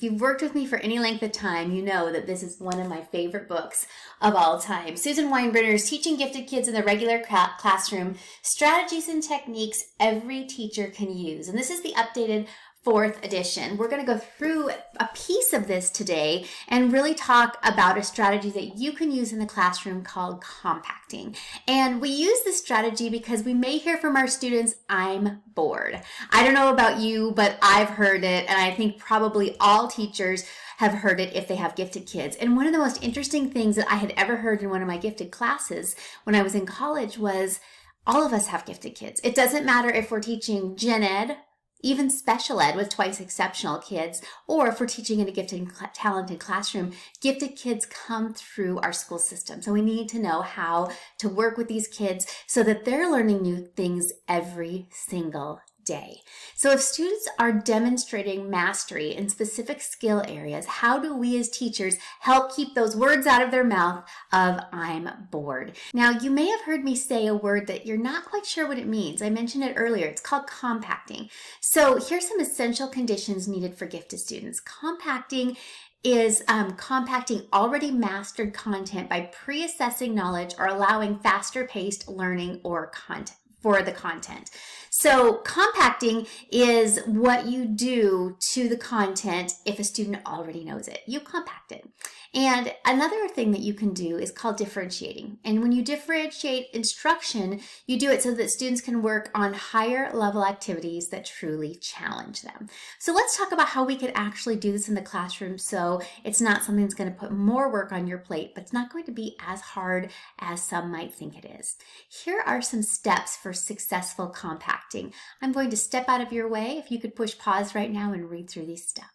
you've worked with me for any length of time, you know that this is one of my favorite books of all time. Susan Winebrenner's Teaching Gifted Kids in the Regular Classroom, Strategies and Techniques Every Teacher Can Use. And this is the updated 4th edition. We're going to go through a piece of this today and really talk about a strategy that you can use in the classroom called compacting. And we use this strategy because we may hear from our students, "I'm bored." I don't know about you, but I've heard it, and I think probably all teachers have heard it if they have gifted kids. And one of the most interesting things that I had ever heard in one of my gifted classes when I was in college was, all of us have gifted kids. It doesn't matter if we're teaching gen ed, even special ed with twice exceptional kids, or if we're teaching in a gifted and talented classroom, gifted kids come through our school system. So we need to know how to work with these kids so that they're learning new things every single day. So if students are demonstrating mastery in specific skill areas, how do we as teachers help keep those words out of their mouth of "I'm bored"? Now, you may have heard me say a word that you're not quite sure what it means. I mentioned it earlier. It's called compacting. So here's some essential conditions needed for gifted students. Compacting is compacting already mastered content by pre-assessing knowledge or allowing faster-paced learning or content for the content. So compacting is what you do to the content if a student already knows it. You compact it. And another thing that you can do is called differentiating. And when you differentiate instruction, you do it so that students can work on higher level activities that truly challenge them. So let's talk about how we could actually do this in the classroom so it's not something that's going to put more work on your plate, but it's not going to be as hard as some might think it is. Here are some steps for successful compacting. I'm going to step out of your way. If you could push pause right now and read through these steps.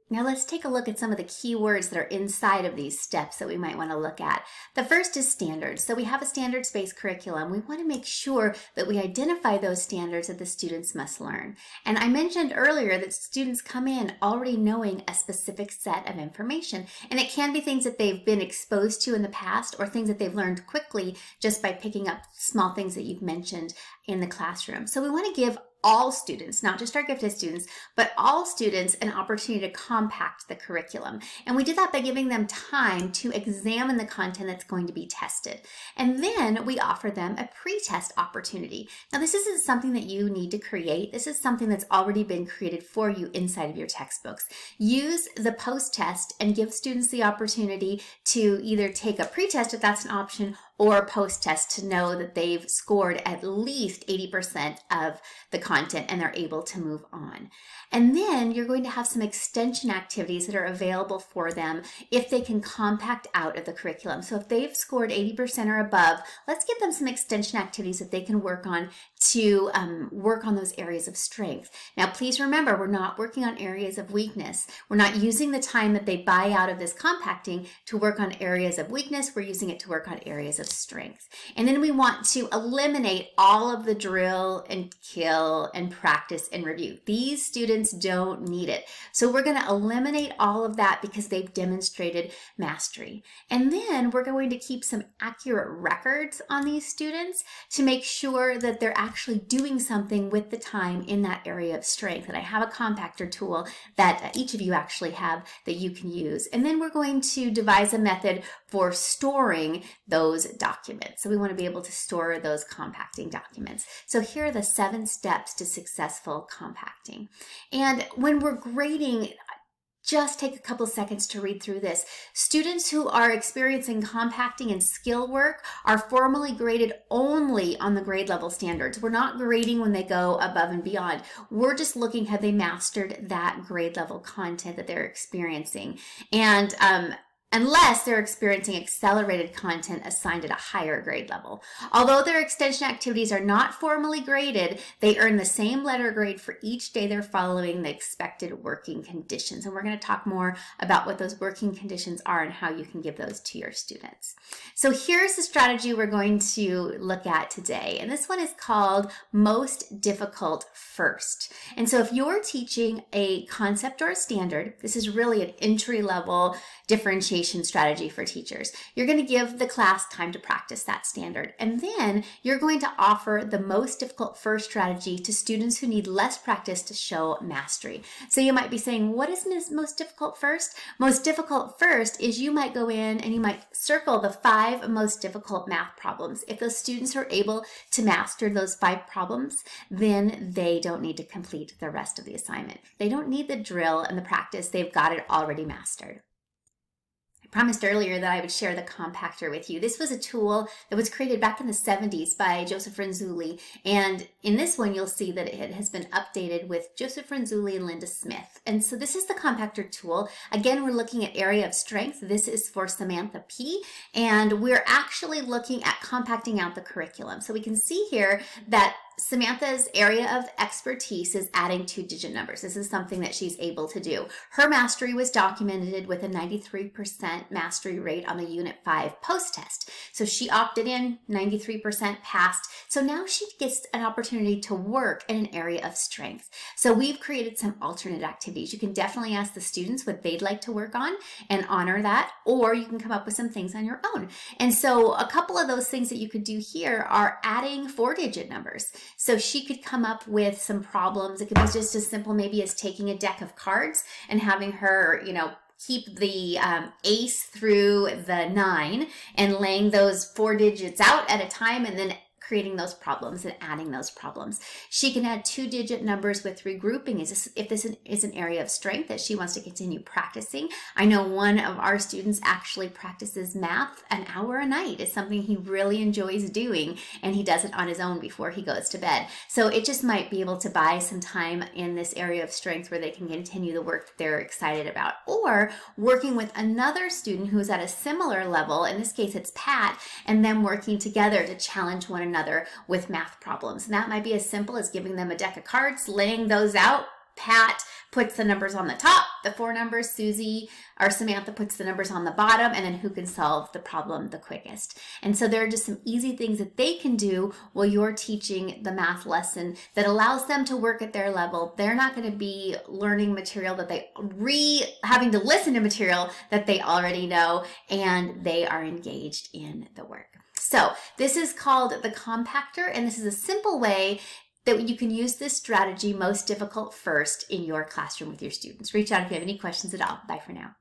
Now let's take a look at some of the key words that are inside of these steps that we might want to look at. The first is standards. So we have a standards-based curriculum. We want to make sure that we identify those standards that the students must learn. And I mentioned earlier that students come in already knowing a specific set of information. And it can be things that they've been exposed to in the past or things that they've learned quickly just by picking up small things that you've mentioned in the classroom. So we want to give all students, not just our gifted students, but all students an opportunity to compact the curriculum. And we did that by giving them time to examine the content that's going to be tested. And then we offer them a pre-test opportunity. Now, this isn't something that you need to create. This is something that's already been created for you inside of your textbooks. Use the post-test and give students the opportunity to either take a pre-test if that's an option or post-test to know that they've scored at least 80% of the content and they're able to move on. And then you're going to have some extension activities that are available for them if they can compact out of the curriculum. So if they've scored 80% or above, let's give them some extension activities that they can work on to work on those areas of strength. Now, please remember, we're not working on areas of weakness. We're not using the time that they buy out of this compacting to work on areas of weakness. We're using it to work on areas of strength. And then we want to eliminate all of the drill and kill and practice and review. These students don't need it. So we're going to eliminate all of that because they've demonstrated mastery. And then we're going to keep some accurate records on these students to make sure that they're actually doing something with the time in that area of strength. And I have a compactor tool that each of you actually have that you can use. And then we're going to devise a method for storing those documents. So we want to be able to store those compacting documents. So here are the 7 steps to successful compacting. And when we're grading, just take a couple seconds to read through this. Students who are experiencing compacting and skill work are formally graded only on the grade level standards. We're not grading when they go above and beyond. We're just looking, have they mastered that grade level content that they're experiencing? And unless they're experiencing accelerated content assigned at a higher grade level. Although their extension activities are not formally graded, they earn the same letter grade for each day they're following the expected working conditions. And we're going to talk more about what those working conditions are and how you can give those to your students. So here's the strategy we're going to look at today. And this one is called Most Difficult First. And so if you're teaching a concept or a standard, this is really an entry-level differentiation implementation strategy for teachers. You're going to give the class time to practice that standard. And then you're going to offer the most difficult first strategy to students who need less practice to show mastery. So you might be saying, what is most difficult first? Most difficult first is you might go in and you might circle the 5 most difficult math problems. If those students are able to master those 5 problems, then they don't need to complete the rest of the assignment. They don't need the drill and the practice. They've got it already mastered. I promised earlier that I would share the Compactor with you. This was a tool that was created back in the 70s by Joseph Renzulli, and in this one you'll see that it has been updated with Joseph Renzulli and Linda Smith. And so this is the Compactor tool. Again, we're looking at area of strength. This is for Samantha P, and we're actually looking at compacting out the curriculum. So we can see here that Samantha's area of expertise is adding 2-digit numbers. This is something that she's able to do. Her mastery was documented with a 93% mastery rate on the Unit 5 post-test. So she opted in, 93% passed. So now she gets an opportunity to work in an area of strength. So we've created some alternate activities. You can definitely ask the students what they'd like to work on and honor that, or you can come up with some things on your own. And so a couple of those things that you could do here are adding 4-digit numbers. So she could come up with some problems. It could be just as simple maybe as taking a deck of cards and having her, keep the ace through the 9 and laying those 4 digits out at a time and then creating those problems and adding those problems. She can add 2-digit numbers with regrouping if this is an area of strength that she wants to continue practicing. I know one of our students actually practices math an hour a night. It's something he really enjoys doing, and he does it on his own before he goes to bed. So it just might be able to buy some time in this area of strength where they can continue the work that they're excited about. Or working with another student who's at a similar level, in this case it's Pat, and them working together to challenge one another with math problems. And that might be as simple as giving them a deck of cards, laying those out. Pat puts the numbers on the top, the 4 numbers. Susie or Samantha puts the numbers on the bottom, and then who can solve the problem the quickest. And so there are just some easy things that they can do while you're teaching the math lesson that allows them to work at their level. They're not going to be learning material that having to listen to material that they already know, and they are engaged in the work. So this is called the Compactor, and this is a simple way that you can use this strategy most difficult first in your classroom with your students. Reach out if you have any questions at all. Bye for now.